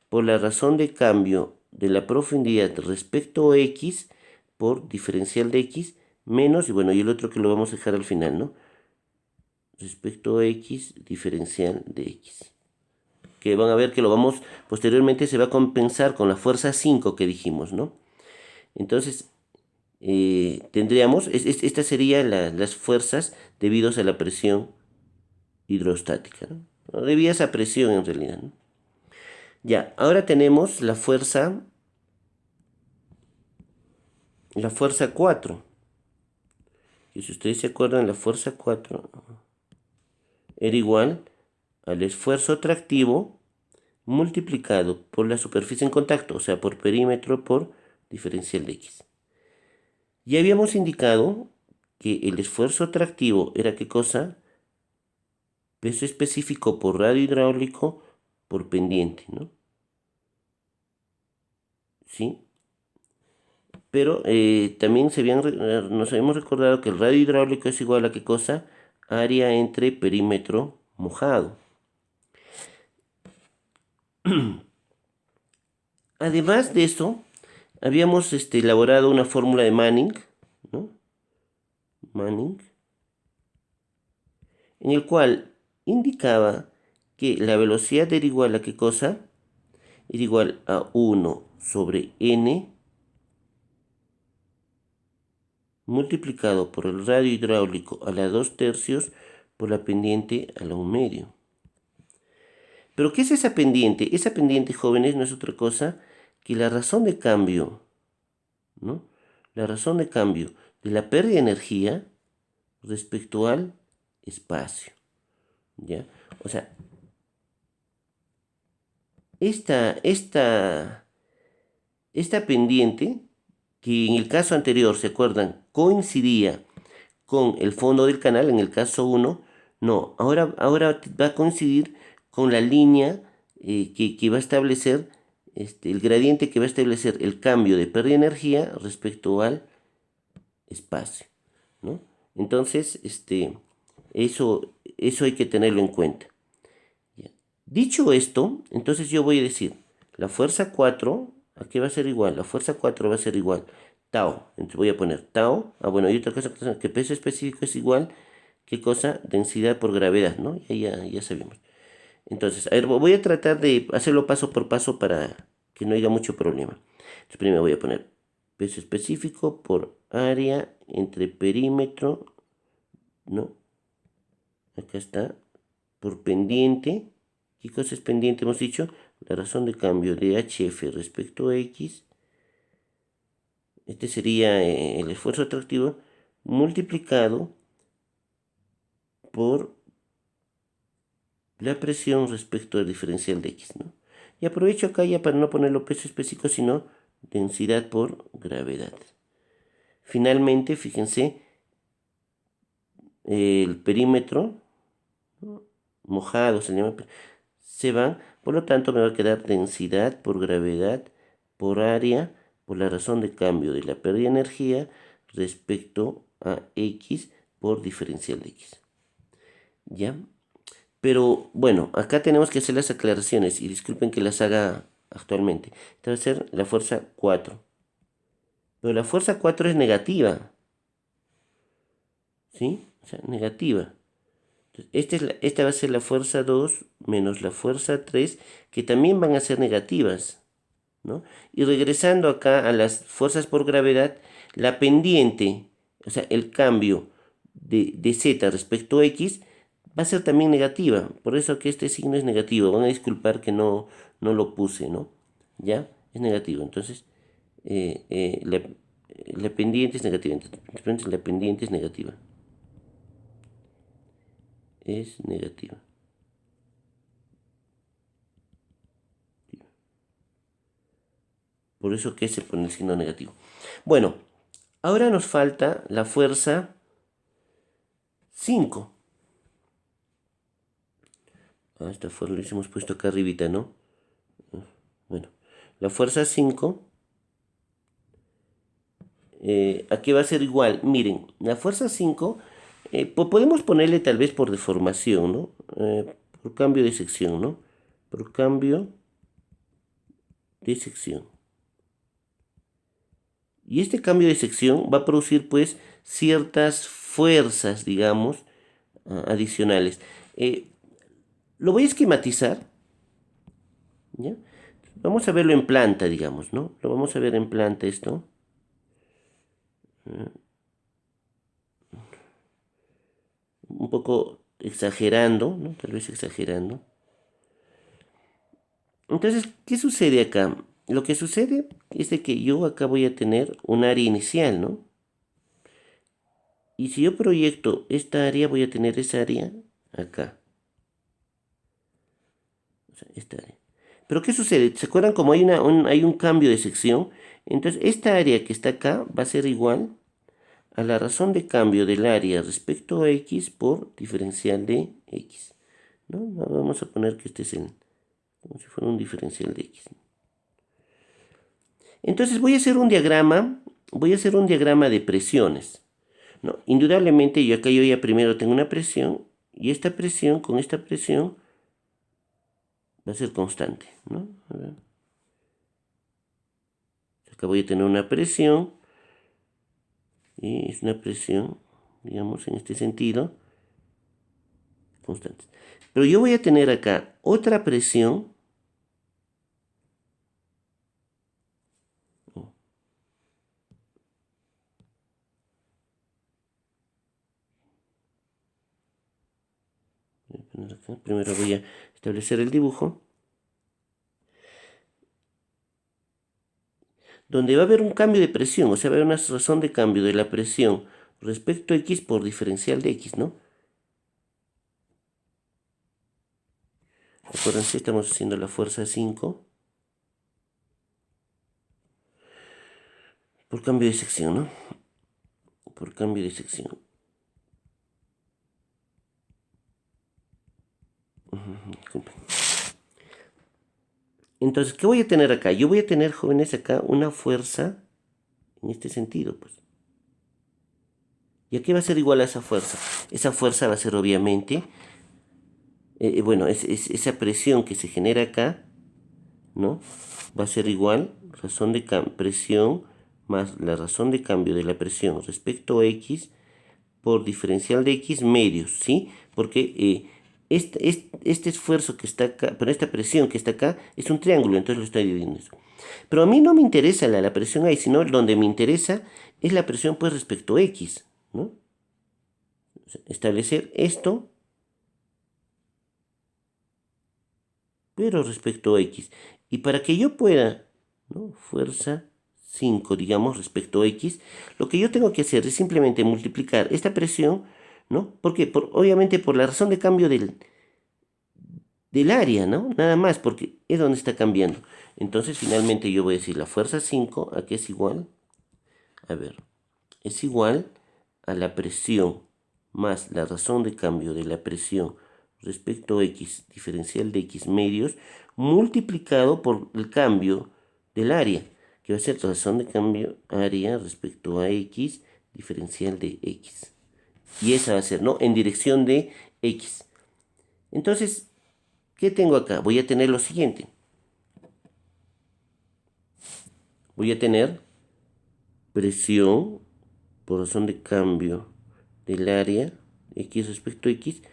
por la razón de cambio de la profundidad respecto a x, por diferencial de x, menos, y bueno, y el otro que lo vamos a dejar al final, ¿no? Respecto a x, diferencial de x. Que van a ver que lo vamos, posteriormente se va a compensar con la fuerza 5 que dijimos, ¿no? Entonces, tendríamos, estas serían las fuerzas debidas a la presión hidrostática, ¿no? Debidas a presión en realidad, ¿no? Ya, ahora tenemos la fuerza 4. Y si ustedes se acuerdan, la fuerza 4 era igual al esfuerzo tractivo multiplicado por la superficie en contacto, o sea, por perímetro por diferencial de x. Ya habíamos indicado que el esfuerzo tractivo era ¿qué cosa? Peso específico por radio hidráulico por pendiente, ¿no? ¿Sí? Pero también nos habíamos recordado que el radio hidráulico es igual a ¿qué cosa? Área entre perímetro mojado. Además de eso, habíamos elaborado una fórmula de Manning, ¿no? Manning, en el cual indicaba que la velocidad era igual a ¿qué cosa? Era igual a 1 sobre n multiplicado por el radio hidráulico a la 2/3 por la pendiente a la 1/2. ¿Pero qué es esa pendiente? Esa pendiente, jóvenes, no es otra cosa que la razón de cambio, ¿no? la razón de cambio de la pérdida de energía respecto al espacio. ¿Ya? O sea, esta pendiente, que en el caso anterior, ¿se acuerdan? Coincidía con el fondo del canal, en el caso 1, no, ahora va a coincidir con la línea que va a establecer, el gradiente que va a establecer el cambio de pérdida de energía respecto al espacio, ¿no? Entonces, eso hay que tenerlo en cuenta. Ya. Dicho esto, entonces yo voy a decir, la fuerza 4, ¿a qué va a ser igual? La fuerza 4 va a ser igual tau. Entonces voy a poner tau. Bueno, hay otra cosa que peso específico es igual, ¿qué cosa? Densidad por gravedad, ¿no? Ya sabemos. Entonces, a ver, voy a tratar de hacerlo paso por paso para que no haya mucho problema. Entonces, primero voy a poner peso específico por área entre perímetro, ¿no? Acá está, por pendiente. ¿Qué cosa es pendiente? Hemos dicho la razón de cambio de HF respecto a X. Este sería el esfuerzo atractivo multiplicado por la presión respecto al diferencial de X, ¿no? Y aprovecho acá ya para no ponerlo peso específico, sino densidad por gravedad. Finalmente, fíjense, el perímetro, ¿no? Mojado se van, por lo tanto me va a quedar densidad por gravedad por área por la razón de cambio de la pérdida de energía respecto a X por diferencial de X. ¿Ya? Pero bueno, acá tenemos que hacer las aclaraciones y disculpen que las haga actualmente. Esta va a ser la fuerza 4. Pero la fuerza 4 es negativa. ¿Sí? O sea, negativa. Entonces, esta va a ser la fuerza 2 menos la fuerza 3, que también van a ser negativas, ¿no? Y regresando acá a las fuerzas por gravedad, la pendiente, o sea, el cambio de z respecto a x, va a ser también negativa. Por eso que este signo es negativo. Van a disculpar que no lo puse, ¿no? ¿Ya? Es negativo. Entonces, la pendiente es negativa. Entonces, la pendiente es negativa. Es negativa. Por eso que se pone el signo negativo. Bueno, ahora nos falta la fuerza 5. Esta fuerza lo hemos puesto acá arribita, ¿no? Bueno, la fuerza 5, aquí va a ser igual. Miren, la fuerza 5, podemos ponerle tal vez por deformación, ¿no? Por cambio de sección, ¿no? Por cambio de sección. Y este cambio de sección va a producir pues ciertas fuerzas, digamos, adicionales. Lo voy a esquematizar, ¿ya? Vamos a verlo en planta, digamos, ¿no? Lo vamos a ver en planta esto. Un poco exagerando, ¿no? Tal vez exagerando. Entonces, ¿qué sucede acá? Lo que sucede es de que yo acá voy a tener un área inicial, ¿no? Y si yo proyecto esta área, voy a tener esa área acá. O sea, esta área. Pero ¿qué sucede? ¿Se acuerdan como hay un cambio de sección? Entonces, esta área que está acá va a ser igual a la razón de cambio del área respecto a x por diferencial de x, ¿no? Vamos a poner que este es como si fuera un diferencial de x. Entonces voy a hacer un diagrama de presiones, ¿no? Indudablemente yo ya primero tengo una presión y esta presión con esta presión va a ser constante, ¿no? A ver. Acá voy a tener una presión y es una presión, digamos, en este sentido, constante. Pero yo voy a tener acá otra presión. Voy a poner acá. Primero voy a establecer el dibujo. donde va a haber un cambio de presión, o sea, va a haber una razón de cambio de la presión respecto a X por diferencial de X, ¿no? Acuérdense, estamos haciendo la fuerza 5 por cambio de sección, ¿no? Por cambio de sección. Disculpen. Entonces, ¿qué voy a tener acá? Yo voy a tener, jóvenes, acá una fuerza en este sentido, pues. ¿Y a qué va a ser igual a esa fuerza? Esa fuerza va a ser obviamente, bueno, esa presión que se genera acá, ¿no? Va a ser igual, razón de presión más la razón de cambio de la presión respecto a X por diferencial de X medios, ¿sí? Porque este esfuerzo que está acá, pero esta presión que está acá es un triángulo, entonces lo estoy dividiendo eso. Pero a mí no me interesa la presión ahí, sino donde me interesa es la presión pues respecto a X, ¿no? Establecer esto, pero respecto a X. Y para que yo pueda, ¿no? Fuerza 5, digamos, respecto a X, lo que yo tengo que hacer es simplemente multiplicar esta presión, ¿no? ¿Por qué? Obviamente por la razón de cambio del área, ¿no? Nada más, porque es donde está cambiando. Entonces, finalmente yo voy a decir la fuerza 5, ¿a qué es igual? A ver, es igual a la presión más la razón de cambio de la presión respecto a X, diferencial de X medios, multiplicado por el cambio del área, que va a ser razón de cambio área respecto a X, diferencial de X. Y esa va a ser, ¿no? En dirección de X. Entonces, ¿qué tengo acá? Voy a tener lo siguiente. Voy a tener presión por razón de cambio del área X respecto a X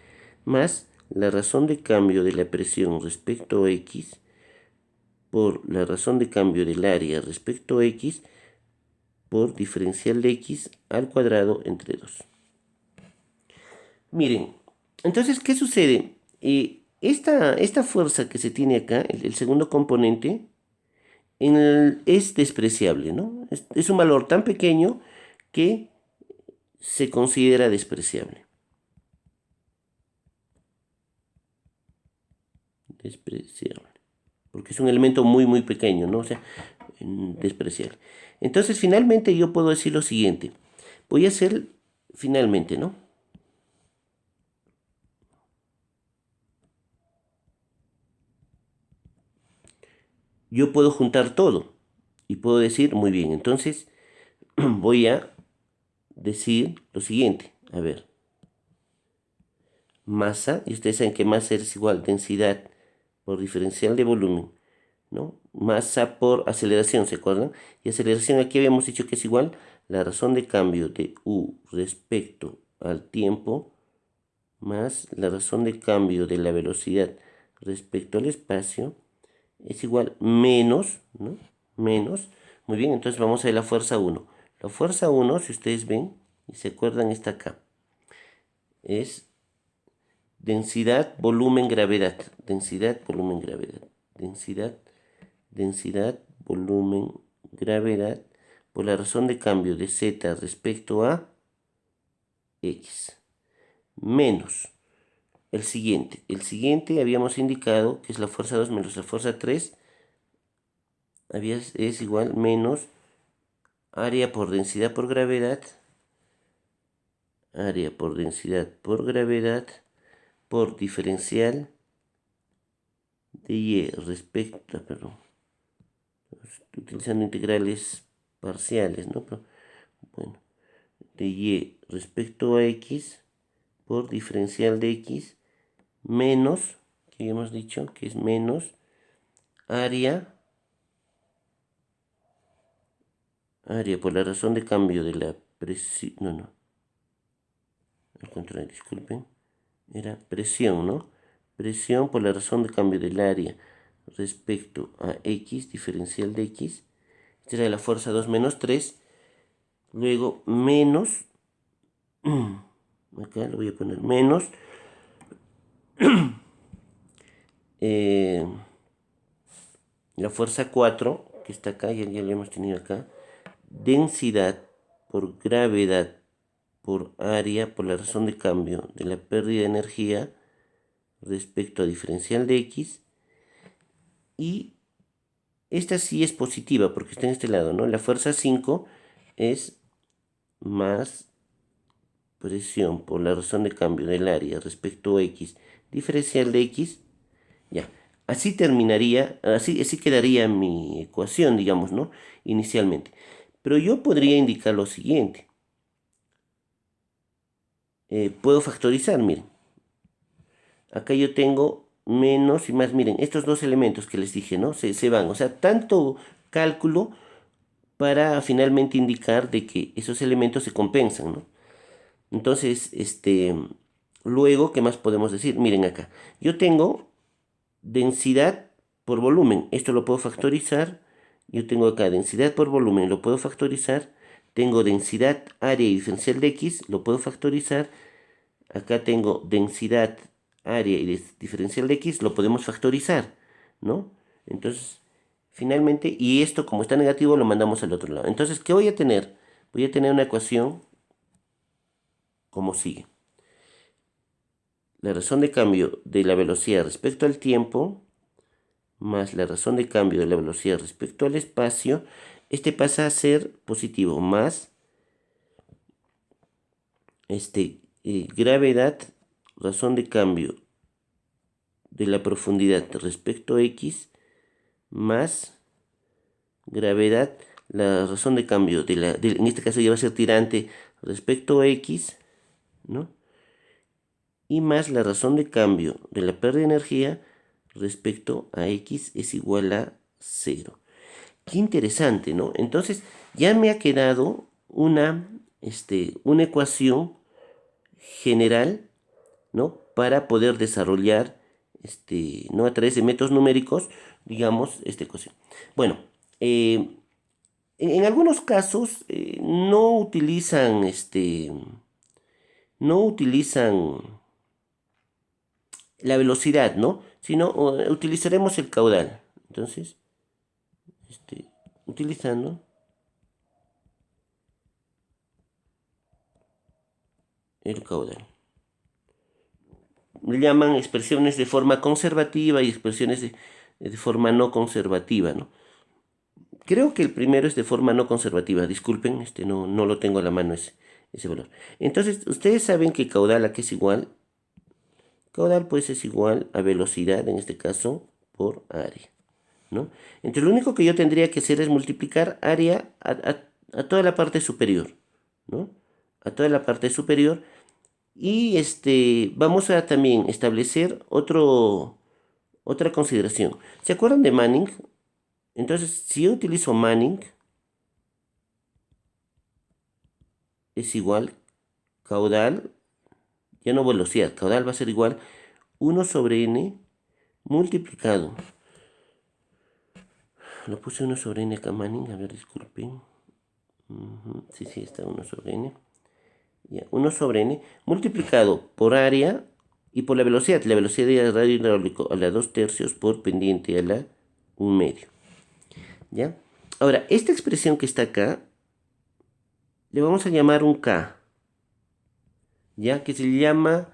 más la razón de cambio de la presión respecto a X por la razón de cambio del área respecto a X por diferencial de X al cuadrado entre 2. Miren, entonces, ¿qué sucede? Esta fuerza que se tiene acá, el segundo componente, es despreciable, ¿no? Es un valor tan pequeño que se considera despreciable. Despreciable. Porque es un elemento muy, muy pequeño, ¿no? O sea, despreciable. Entonces, finalmente yo puedo decir lo siguiente. Voy a hacer, finalmente, ¿no? Yo puedo juntar todo. Y puedo decir, muy bien, entonces voy a decir lo siguiente. A ver. Masa, y ustedes saben que masa es igual densidad por diferencial de volumen, ¿no? Masa por aceleración, ¿se acuerdan? Y aceleración aquí habíamos dicho que es igual la razón de cambio de U respecto al tiempo más la razón de cambio de la velocidad respecto al espacio es igual menos, ¿no? Menos. Muy bien, entonces vamos a ver la fuerza 1. La fuerza 1, si ustedes ven y se acuerdan, está acá. Es densidad, volumen, gravedad. Densidad, volumen, gravedad. Densidad, volumen, gravedad. Por la razón de cambio de Z respecto a X. Menos el siguiente. El siguiente habíamos indicado que es la fuerza 2 menos la fuerza 3. Es igual menos área por densidad por gravedad. Área por densidad por gravedad por diferencial de Y respecto, perdón, estoy utilizando integrales parciales, ¿no? Pero, bueno, de Y respecto a X por diferencial de X menos, que hemos dicho que es menos área por la razón de cambio de la presión, no, al contrario, disculpen, era presión, ¿no? Presión por la razón de cambio del área respecto a X, diferencial de X. Esta era la fuerza 2 menos 3. Luego menos, acá lo voy a poner menos, la fuerza 4 que está acá, ya lo hemos tenido acá, densidad por gravedad por área por la razón de cambio de la pérdida de energía respecto a diferencial de X, y esta sí es positiva porque está en este lado, ¿no? La fuerza 5 es más presión por la razón de cambio del área respecto a X, diferencial de X, ya. Así terminaría, así quedaría mi ecuación, digamos, ¿no? Inicialmente. Pero yo podría indicar lo siguiente. Puedo factorizar, miren. Acá yo tengo menos y más, miren, estos dos elementos que les dije, ¿no? Se van, o sea, tanto cálculo para finalmente indicar de que esos elementos se compensan, ¿no? Entonces, luego, ¿qué más podemos decir? Miren acá, yo tengo densidad por volumen, esto lo puedo factorizar, yo tengo acá densidad por volumen, lo puedo factorizar, tengo densidad área y diferencial de X, lo puedo factorizar, acá tengo densidad área y diferencial de X, lo podemos factorizar, ¿no? Entonces, finalmente, y esto como está negativo lo mandamos al otro lado. Entonces, ¿qué voy a tener? Voy a tener una ecuación como sigue. La razón de cambio de la velocidad respecto al tiempo más la razón de cambio de la velocidad respecto al espacio, este pasa a ser positivo, más gravedad, razón de cambio de la profundidad respecto a X, más gravedad, la razón de cambio en este caso ya va a ser tirante respecto a X, ¿no? Y más la razón de cambio de la pérdida de energía respecto a X es igual a 0. Qué interesante, ¿no? Entonces ya me ha quedado una ecuación general, ¿no? Para poder desarrollar, ¿no? A través de métodos numéricos, digamos, esta ecuación. Bueno, en algunos casos no utilizan la velocidad, ¿no? Sino utilizaremos el caudal. Entonces, utilizando el caudal. Le llaman expresiones de forma conservativa y expresiones de forma no conservativa, ¿no? Creo que el primero es de forma no conservativa, disculpen, no lo tengo a la mano ese valor. Entonces, ustedes saben que caudal a qué es igual. Caudal pues es igual a velocidad, en este caso, por área, ¿no? Entonces lo único que yo tendría que hacer es multiplicar área a toda la parte superior, ¿no? A toda la parte superior. Y vamos a también establecer otra consideración. ¿Se acuerdan de Manning? Entonces, si yo utilizo Manning, es igual caudal, ya no velocidad, caudal va a ser igual 1 sobre n multiplicado. Lo puse 1 sobre n acá Manning, a ver, disculpen. Sí, está 1 sobre n. Ya, 1 sobre n multiplicado por área y por la velocidad de radio hidráulico a la 2/3 por pendiente a la 1/2. ¿Ya? Ahora, esta expresión que está acá, le vamos a llamar un K, ¿ya? Que se llama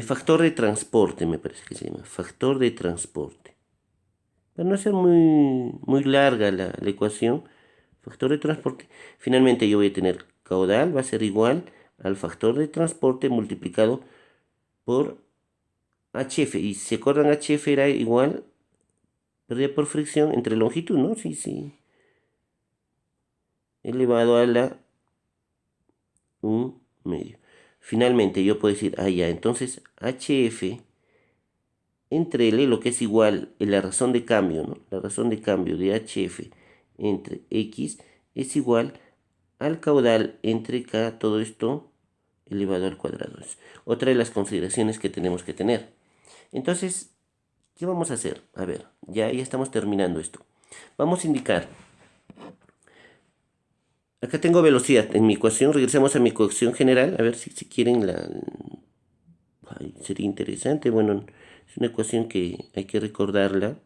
factor de transporte, me parece que se llama, factor de transporte. Para no ser muy larga la ecuación, factor de transporte, finalmente yo voy a tener caudal, va a ser igual al factor de transporte multiplicado por HF. Y si se acuerdan, HF era igual, pérdida por fricción entre longitud, ¿no? Sí. Elevado a la 1/2. Finalmente yo puedo decir, ya, entonces HF entre L, lo que es igual en la razón de cambio, ¿no? La razón de cambio de HF entre X es igual al caudal entre K, todo esto elevado al cuadrado. Es otra de las consideraciones que tenemos que tener. Entonces, ¿qué vamos a hacer? A ver, ya estamos terminando esto. Vamos a indicar. Acá tengo velocidad en mi ecuación. Regresamos a mi ecuación general. A ver si quieren sería interesante. Bueno, es una ecuación que hay que recordarla.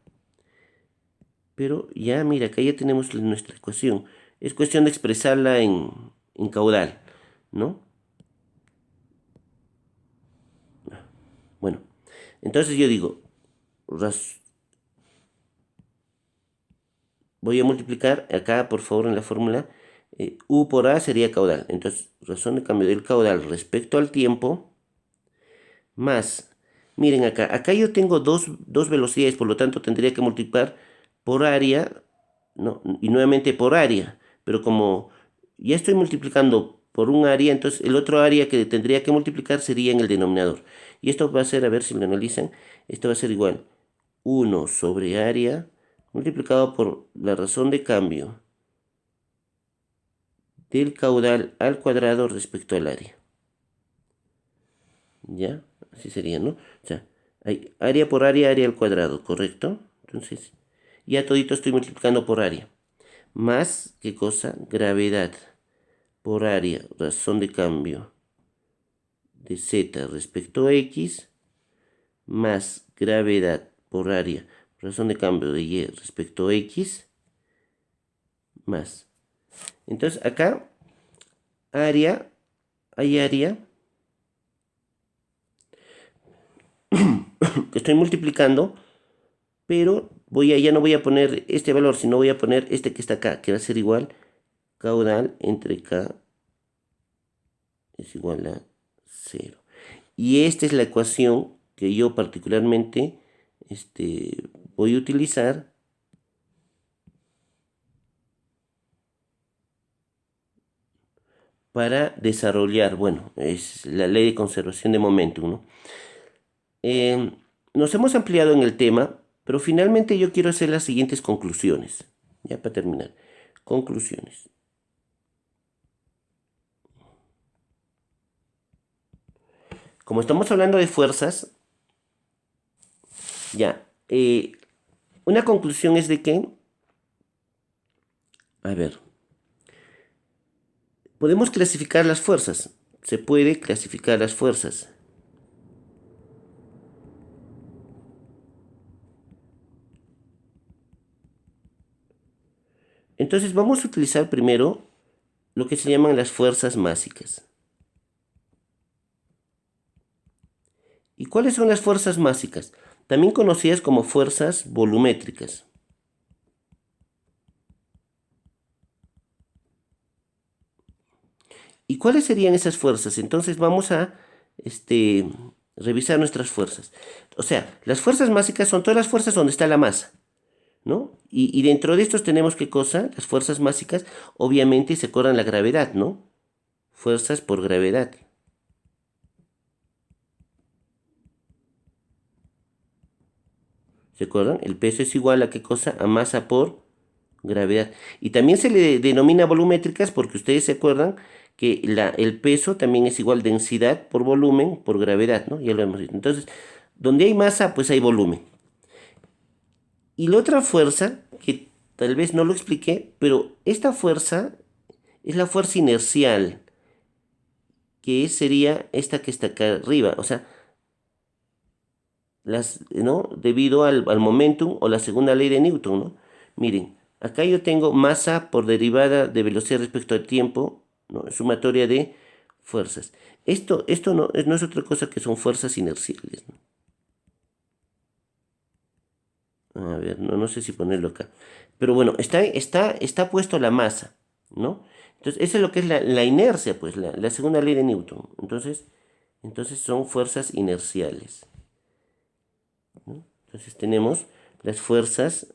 Pero ya, mira, acá ya tenemos nuestra ecuación. Es cuestión de expresarla en caudal, ¿no? Bueno, entonces yo digo, voy a multiplicar acá, por favor, en la fórmula. U por A sería caudal. Entonces, razón de cambio del caudal respecto al tiempo, más, miren acá yo tengo dos velocidades, por lo tanto tendría que multiplicar por área, ¿no? Y nuevamente por área, pero como ya estoy multiplicando por un área, entonces el otro área que tendría que multiplicar sería en el denominador. Y esto va a ser, a ver si lo analizan, esto va a ser igual 1 sobre área multiplicado por la razón de cambio del caudal al cuadrado respecto al área. ¿Ya? Así sería, ¿no? O sea, hay área por área al cuadrado, ¿correcto? Entonces, ya todito estoy multiplicando por área. Más, ¿qué cosa? Gravedad por área, razón de cambio de z respecto a x, más gravedad por área, razón de cambio de y respecto a x, más. Entonces, acá, área, hay área que estoy multiplicando, pero ya no voy a poner este valor, sino voy a poner este que está acá, que va a ser igual caudal entre K es igual a 0. Y esta es la ecuación que yo particularmente voy a utilizar para desarrollar, bueno, es la ley de conservación de momentum, ¿no? Eh, Nos hemos ampliado en el tema, pero finalmente yo quiero hacer las siguientes conclusiones, ya para terminar. Conclusiones. Como estamos hablando de fuerzas, ya, una conclusión es de que, a ver, podemos clasificar las fuerzas. Se puede clasificar las fuerzas. Entonces vamos a utilizar primero lo que se llaman las fuerzas másicas. ¿Y cuáles son las fuerzas másicas? También conocidas como fuerzas volumétricas. ¿Y cuáles serían esas fuerzas? Entonces vamos a revisar nuestras fuerzas. O sea, las fuerzas másicas son todas las fuerzas donde está la masa, ¿no? Y dentro de estos tenemos qué cosa, las fuerzas másicas, obviamente se acuerdan la gravedad, ¿no? Fuerzas por gravedad. ¿Se acuerdan? El peso es igual a qué cosa, a masa por gravedad. Y también se le denomina volumétricas porque ustedes se acuerdan que el peso también es igual densidad por volumen por gravedad, ¿no? Ya lo hemos visto. Entonces, donde hay masa, pues hay volumen. Y la otra fuerza, que tal vez no lo expliqué, pero esta fuerza es la fuerza inercial, que sería esta que está acá arriba, o sea, ¿no? Debido al momentum o la segunda ley de Newton, ¿no? Miren, acá yo tengo masa por derivada de velocidad respecto al tiempo, ¿no? Sumatoria de fuerzas. Esto no es otra cosa que son fuerzas inerciales, ¿no? A ver, no sé si ponerlo acá. Pero bueno, está puesto la masa, ¿no? Entonces, eso es lo que es la inercia, pues, la segunda ley de Newton. Entonces son fuerzas inerciales, ¿no? Entonces tenemos las fuerzas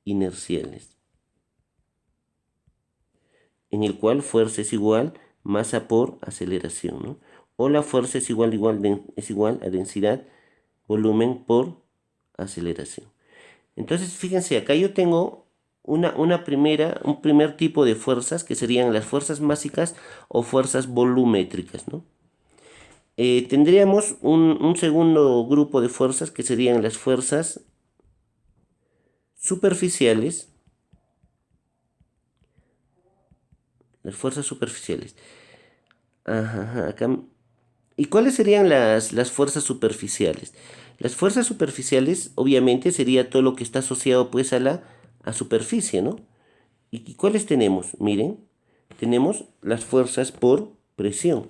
inerciales, en el cual fuerza es igual masa por aceleración, ¿no? O la fuerza es es igual a densidad, volumen por aceleración. Entonces, fíjense, acá yo tengo un primer tipo de fuerzas que serían las fuerzas másicas o fuerzas volumétricas, ¿no? Tendríamos un segundo grupo de fuerzas que serían las fuerzas superficiales. Las fuerzas superficiales. Ajá, ajá, acá. ¿Y cuáles serían las fuerzas superficiales? Las fuerzas superficiales, obviamente, sería todo lo que está asociado pues a la superficie, ¿no? ¿Y cuáles tenemos? Miren, tenemos las fuerzas por presión.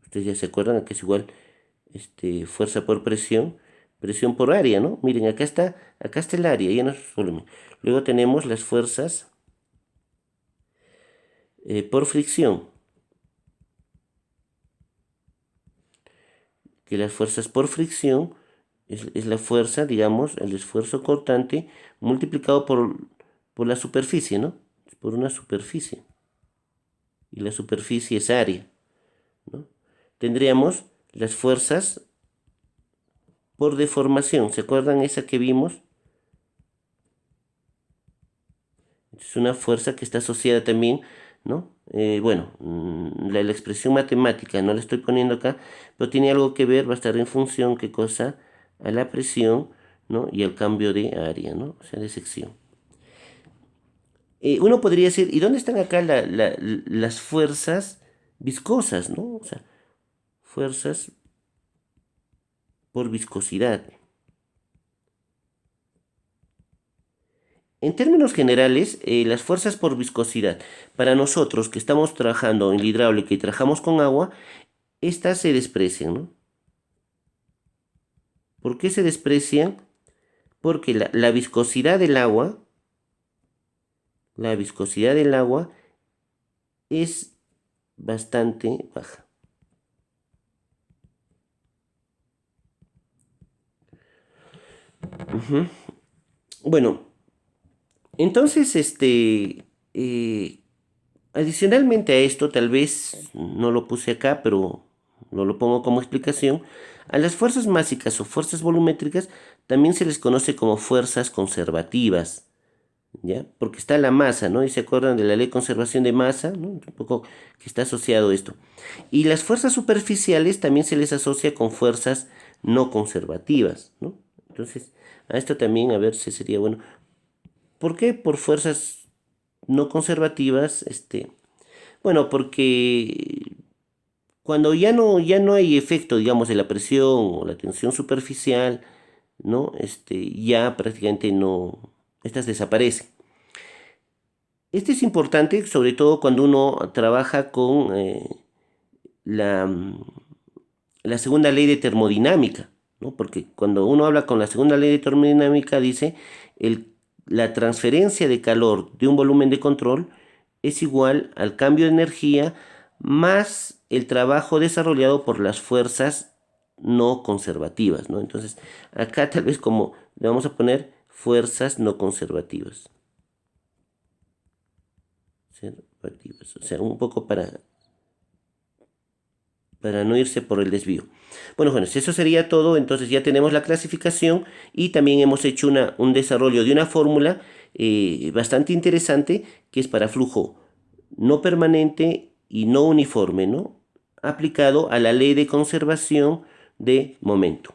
Ustedes ya se acuerdan que es igual fuerza por presión, presión por área, ¿no? Miren, acá está el área, ya no es volumen. Luego tenemos las fuerzas por fricción, que las fuerzas por fricción es la fuerza, digamos, el esfuerzo cortante multiplicado por la superficie, ¿no? Por una superficie. Y la superficie es área, ¿no? Tendríamos las fuerzas por deformación. ¿Se acuerdan esa que vimos? Es una fuerza que está asociada también, ¿no? Bueno, la expresión matemática no la estoy poniendo acá, pero tiene algo que ver, va a estar en función, ¿qué cosa? A la presión, ¿no? Y al cambio de área, ¿no? O sea, de sección. Uno podría decir, ¿y dónde están acá las fuerzas viscosas, ¿no? O sea, fuerzas por viscosidad. En términos generales, las fuerzas por viscosidad, para nosotros que estamos trabajando en la hidráulica y trabajamos con agua, estas se desprecian, ¿no? ¿Por qué se desprecian? Porque la viscosidad del agua es bastante baja. Bueno, entonces, adicionalmente a esto, tal vez no lo puse acá, pero no lo pongo como explicación, a las fuerzas másicas o fuerzas volumétricas también se les conoce como fuerzas conservativas, ¿ya? Porque está la masa, ¿no? Y se acuerdan de la ley de conservación de masa, ¿no? Un poco que está asociado a esto. Y las fuerzas superficiales también se les asocia con fuerzas no conservativas, ¿no? Entonces, a esto también a ver si sería bueno. ¿Por qué por fuerzas no conservativas? Bueno, porque cuando ya no hay efecto, digamos, de la presión o la tensión superficial, ¿no? Ya prácticamente no, estas desaparecen. Este es importante, sobre todo cuando uno trabaja con la, la segunda ley de termodinámica, ¿no? Porque cuando uno habla con la segunda ley de termodinámica dice la transferencia de calor de un volumen de control es igual al cambio de energía más el trabajo desarrollado por las fuerzas no conservativas, ¿no? Entonces, acá tal vez como le vamos a poner fuerzas no conservativas. O sea, un poco para no irse por el desvío. Bueno, jóvenes, eso sería todo. Entonces ya tenemos la clasificación y también hemos hecho un desarrollo de una fórmula bastante interesante que es para flujo no permanente y no uniforme, ¿no? Aplicado a la ley de conservación de momento.